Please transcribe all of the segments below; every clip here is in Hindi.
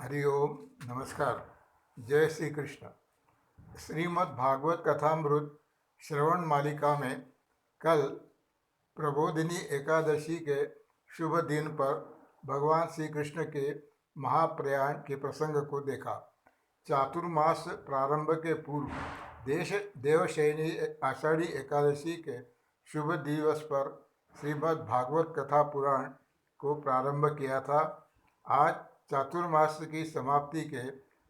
हरि ओम। नमस्कार। जय श्री कृष्ण। श्रीमद् भागवत कथामृत श्रवण मालिका में कल प्रबोधिनी एकादशी के शुभ दिन पर भगवान श्री कृष्ण के महाप्रयाण के प्रसंग को देखा। चातुर्मास प्रारंभ के पूर्व देवशयनी आषाढ़ी एकादशी के शुभ दिवस पर श्रीमद् भागवत कथा पुराण को प्रारंभ किया था। आज चातुर्मास की समाप्ति के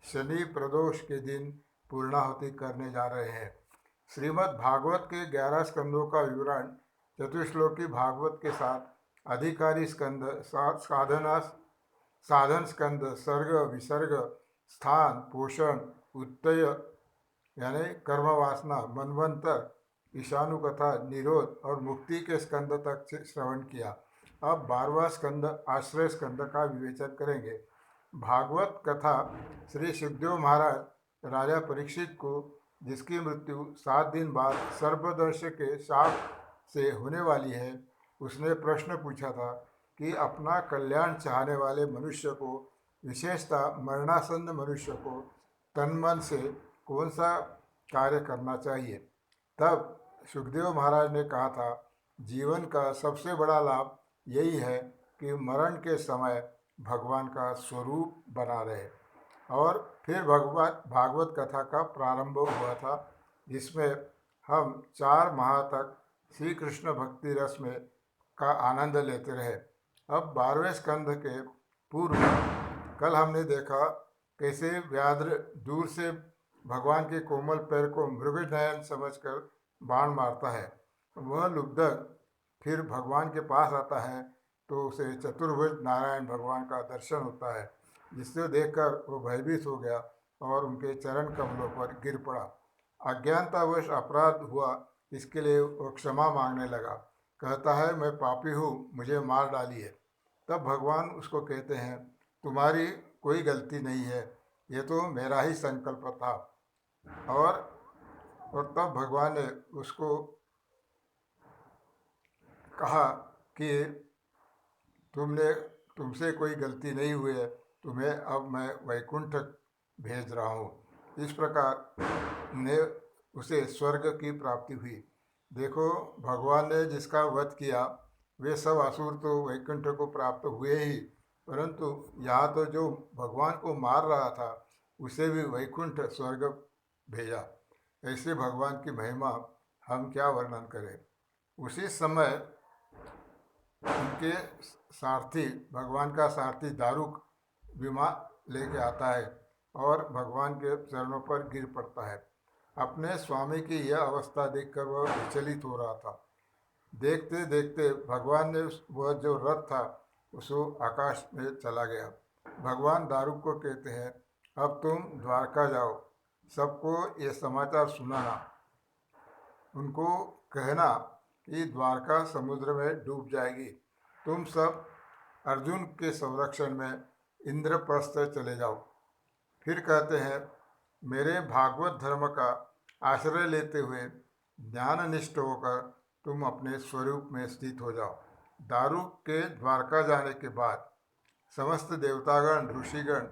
शनि प्रदोष के दिन पूर्णाहुति करने जा रहे हैं। श्रीमद् भागवत के 11 स्कंदों का विवरण चतुश्लोकी भागवत के साथ अधिकारी स्कंद, साधन स्कंद, सर्ग, विसर्ग, स्थान, पोषण, उत्तय यानी कर्म वासना, मनवंतर, ईशानु कथा, निरोध और मुक्ति के स्कंद तक से श्रवण किया। अब 12वां स्कंद आश्रय स्कंद का विवेचन करेंगे। भागवत कथा श्री सुखदेव महाराज राजा परीक्षित को, जिसकी मृत्यु 7 दिन बाद सर्पदंश के शाप से होने वाली है, उसने प्रश्न पूछा था कि अपना कल्याण चाहने वाले मनुष्य को, विशेषतः मरणासन्न मनुष्य को तन मन से कौन सा कार्य करना चाहिए। तब सुखदेव महाराज ने कहा था, जीवन का सबसे बड़ा लाभ यही है कि मरण के समय भगवान का स्वरूप बना रहे। और फिर भागवत कथा का प्रारंभ हुआ था, जिसमें हम 4 माह तक श्री कृष्ण भक्ति रस में का आनंद लेते रहे। अब 12वें स्कंद के पूर्व कल हमने देखा कैसे व्याघ्र दूर से भगवान के कोमल पैर को मृगनयन समझकर बाण मारता है। वह लुब्धक फिर भगवान के पास आता है तो उसे चतुर्भुज नारायण भगवान का दर्शन होता है, जिससे देखकर वो भयभीत हो गया और उनके चरण कमलों पर गिर पड़ा। अज्ञानतावश अपराध हुआ, इसके लिए वो क्षमा मांगने लगा। कहता है, मैं पापी हूँ, मुझे मार डालिए। तब भगवान उसको कहते हैं, तुम्हारी कोई गलती नहीं है, ये तो मेरा ही संकल्प था। और तब भगवान ने उसको कहा कि तुमसे कोई गलती नहीं हुई है, तुम्हें अब मैं वैकुंठ भेज रहा हूँ। इस प्रकार ने उसे स्वर्ग की प्राप्ति हुई। देखो, भगवान ने जिसका वध किया वे सब असुर तो वैकुंठ को प्राप्त हुए ही, परंतु यहाँ तो जो भगवान को मार रहा था उसे भी वैकुंठ स्वर्ग भेजा। ऐसे भगवान की महिमा हम क्या वर्णन करें। उसी समय उनके सारथी, भगवान का सारथी दारुक विमान लेके आता है और भगवान के चरणों पर गिर पड़ता है। अपने स्वामी की यह अवस्था देखकर वह विचलित हो रहा था। देखते देखते भगवान ने वह जो रथ था उसको आकाश में चला गया। भगवान दारुक को कहते हैं, अब तुम द्वारका जाओ, सबको ये समाचार सुनाना। उनको कहना कि द्वारका समुद्र में डूब जाएगी। तुम सब अर्जुन के संरक्षण में इंद्रप्रस्थ चले जाओ। फिर कहते हैं, मेरे भागवत धर्म का आश्रय लेते हुए ज्ञाननिष्ठ होकर तुम अपने स्वरूप में स्थित हो जाओ। दारुक के द्वारका जाने के बाद समस्त देवतागण, ऋषिगण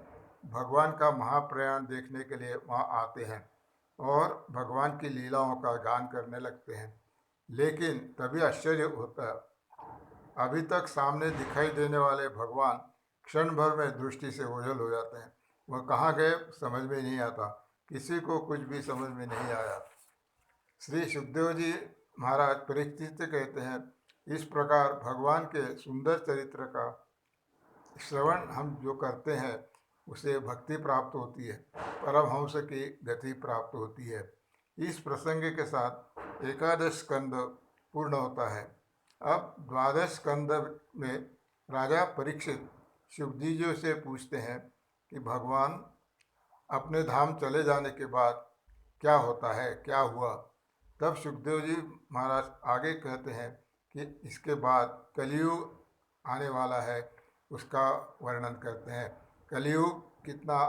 भगवान का महाप्रयाण देखने के लिए वहाँ आते हैं और भगवान की लीलाओं का गान करने लगते हैं। लेकिन तभी आश्चर्य होता है, अभी तक सामने दिखाई देने वाले भगवान क्षण भर में दृष्टि से ओझल हो जाते हैं। वह कहाँ गए समझ में नहीं आता, किसी को कुछ भी समझ में नहीं आया। श्री सुखदेव जी महाराज परीक्षित से कहते हैं, इस प्रकार भगवान के सुंदर चरित्र का श्रवण हम जो करते हैं उसे भक्ति प्राप्त होती है, परमहंस की गति प्राप्त होती है। इस प्रसंग के साथ 11 स्कंद पूर्ण होता है। अब 12 स्कंद में राजा परीक्षित सुखजी जी से पूछते हैं कि भगवान अपने धाम चले जाने के बाद क्या होता है, क्या हुआ। तब सुखदेव जी महाराज आगे कहते हैं कि इसके बाद कलियुग आने वाला है, उसका वर्णन करते हैं। कलियुग कितना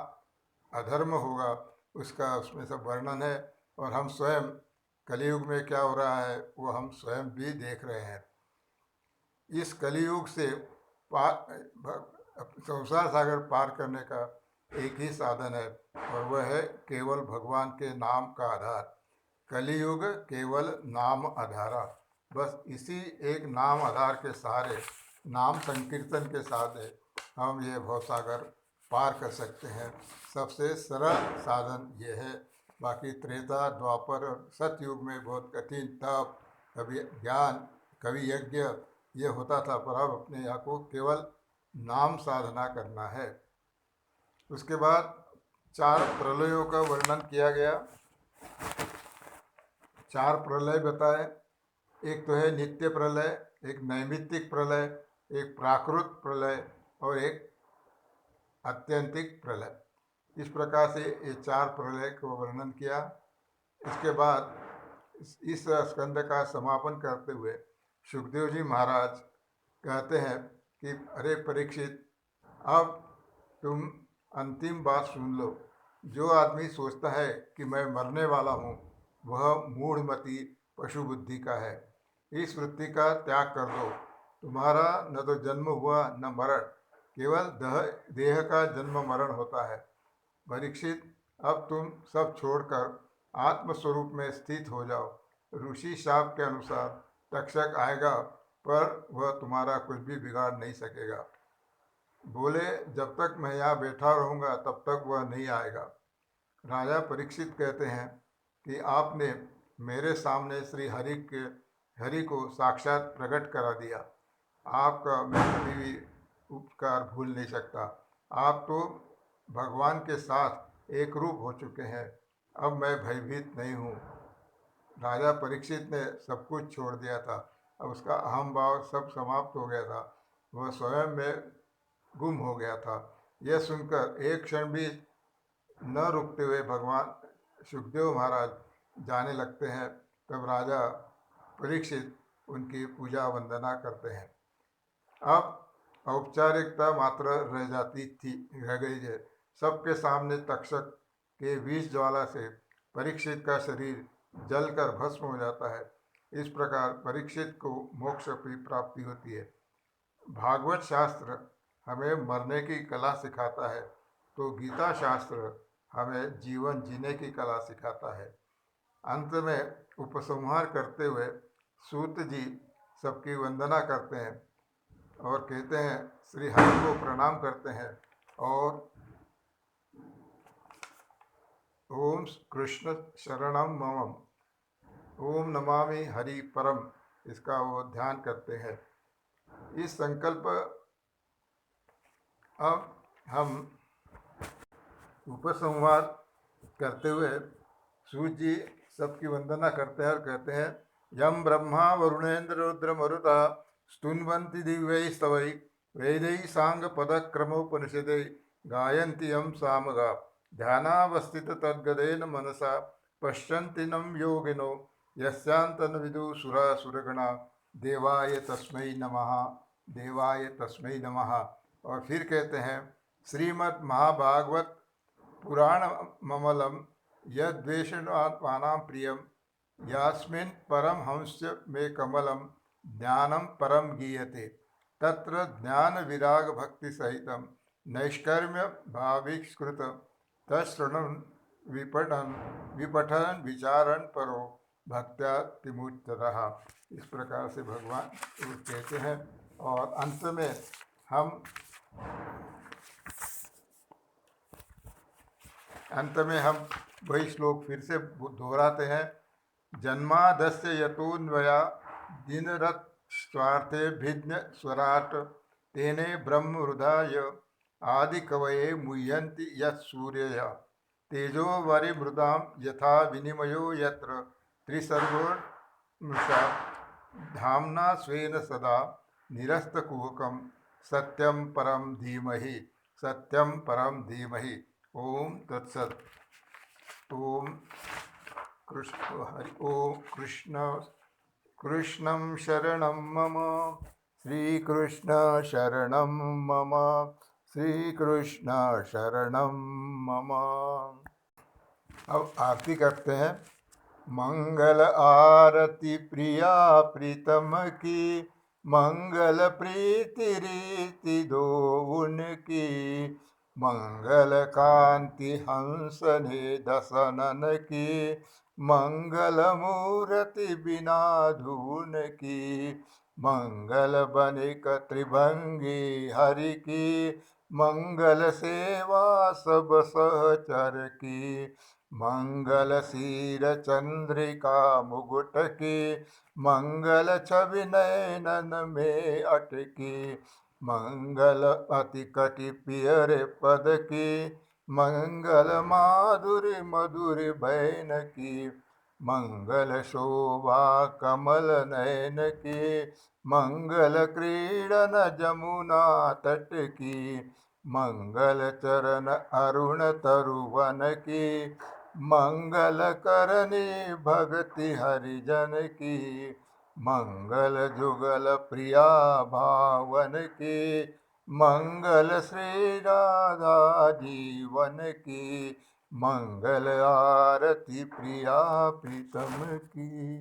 अधर्म होगा उसका उसमें सब वर्णन है, और हम स्वयं कलियुग में क्या हो रहा है वो हम स्वयं भी देख रहे हैं। इस कलियुग से संसार सागर पार करने का एक ही साधन है और वह है केवल भगवान के नाम का आधार। कलियुग केवल नाम आधारा। बस इसी एक नाम आधार के सहारे, नाम संकीर्तन के सहारे हम ये भवसागर पार कर सकते हैं। सबसे सरल साधन ये है। बाकी त्रेता द्वापर और सतयुग में बहुत कठिन तप, कभी ज्ञान, कभी यज्ञ ये होता था, पर अब अपने यहाँ को केवल नाम साधना करना है। उसके बाद 4 प्रलयों का वर्णन किया गया। 4 प्रलय बताए। एक तो है नित्य प्रलय, एक नैमित्तिक प्रलय, एक प्राकृत प्रलय और एक आत्यंतिक प्रलय। इस प्रकार से ये 4 प्रलय को वर्णन किया। इसके बाद इस स्कंद का समापन करते हुए सुखदेव जी महाराज कहते हैं कि अरे परीक्षित, अब तुम अंतिम बात सुन लो। जो आदमी सोचता है कि मैं मरने वाला हूँ, वह मूढ़मती पशु बुद्धि का है। इस वृत्ति का त्याग कर दो। तुम्हारा न तो जन्म हुआ न मरण, केवल देह का जन्म मरण होता है। परीक्षित, अब तुम सब छोड़कर आत्मस्वरूप में स्थित हो जाओ। ऋषि शाप के अनुसार तक्षक आएगा, पर वह तुम्हारा कुछ भी बिगाड़ नहीं सकेगा। बोले, जब तक मैं यहाँ बैठा रहूँगा तब तक वह नहीं आएगा। राजा परीक्षित कहते हैं कि आपने मेरे सामने श्री हरि को साक्षात प्रकट करा दिया। आपका मैं कभी भी उपकार भूल नहीं सकता। आप तो भगवान के साथ एक रूप हो चुके हैं। अब मैं भयभीत नहीं हूँ। राजा परीक्षित ने सब कुछ छोड़ दिया था। अब उसका अहम भाव सब समाप्त हो गया था। वह स्वयं में गुम हो गया था। यह सुनकर एक क्षण भी न रुकते हुए भगवान सुखदेव महाराज जाने लगते हैं। तब राजा परीक्षित उनकी पूजा वंदना करते हैं। अब औपचारिकता मात्र रह गई है। सबके सामने तक्षक के विष ज्वाला से परीक्षित का शरीर जलकर भस्म हो जाता है। इस प्रकार परीक्षित को मोक्ष की प्राप्ति होती है। भागवत शास्त्र हमें मरने की कला सिखाता है, तो गीता शास्त्र हमें जीवन जीने की कला सिखाता है। अंत में उपसंहार करते हुए सूत जी सबकी वंदना करते हैं और कहते हैं, श्री हरि को प्रणाम करते हैं और ओम कृष्ण शरणम मम, ओम नमामि हरि परम, इसका वो ध्यान करते हैं। इस संकल्प अब हम उपसंहार करते हुए सूत जी सबकी वंदना करते हैं और कहते हैं, यम ब्रह्मा वरुणेन्द्र रुद्र मरुता स्तुन्वन्ति दिव्यै स्तवै वेदै सांग पदक्रमोपनिषदै गायन्ति यम सामगा ध्यानावस्थित तद्गदेन मनसा पश्यन्ति नं योगिनो यस्यान्तन विदु सुरा सुरगणा देवाय तस्मै नमः, देवाय तस्मै नमः। और फिर कहते हैं, श्रीमद् महाभागवत पुराण ममलम यद्वेषणात्मानां प्रियं यास्मिन् परमहंस्य मे कमलं ज्ञानं परम गीयते तत्र ज्ञान विराग भक्ति सहितं नैष्कर्म्य भाविष्कृत तत्शृणुन् विपठन विचारण परो भक्त्या तिमुच्यतः। इस प्रकार से भगवान कहते हैं। और अंत में हम वही श्लोक फिर से दोहराते हैं। जन्मादस्य यतोन्वया दिनरत स्वार्थे भिज्ञ स्वराट तेने ब्रह्म हृदय आदि कवये मुह्यन्ति यत् सूर्यया तेजो वरिमृदां यथा विनिमयो यत्र त्रिसर्गोर्मृषा धाम्ना स्वेन सदा निरस्तकुहकं सत्यं परम धीमहि, सत्यं परम धीमहि। ओम तत्सत। ओम कृष्णं शरणं मम, श्रीकृष्ण शरणं मम, श्रीकृष्ण शरणं मम। अब आरती करते हैं। मंगल आरती प्रिया प्रीतम की, मंगल प्रीति रीति दो उनकी, मंगल कांति हंस ने दसनन की, मंगल मूर्ति बिना धून की, मंगल बनिक त्रिभंगी हरि की, मंगल सेवा सब सहचर की, मंगल शीर चंद्रिका मुकुट की, मंगल छवि नयनन में अटकी, मंगल अति कटि पियर पद की, मंगल माधुरी मधुर बैन की, मंगल शोभा कमल नयन की, मंगल क्रीडन जमुना तट की, मंगल चरण अरुण तरुवन की, मंगल करनी भक्ति हरिजन की, मंगल जुगल प्रिया भावन की, मंगल श्री राधा जीवन की, मंगल आरती प्रिया प्रीतम की।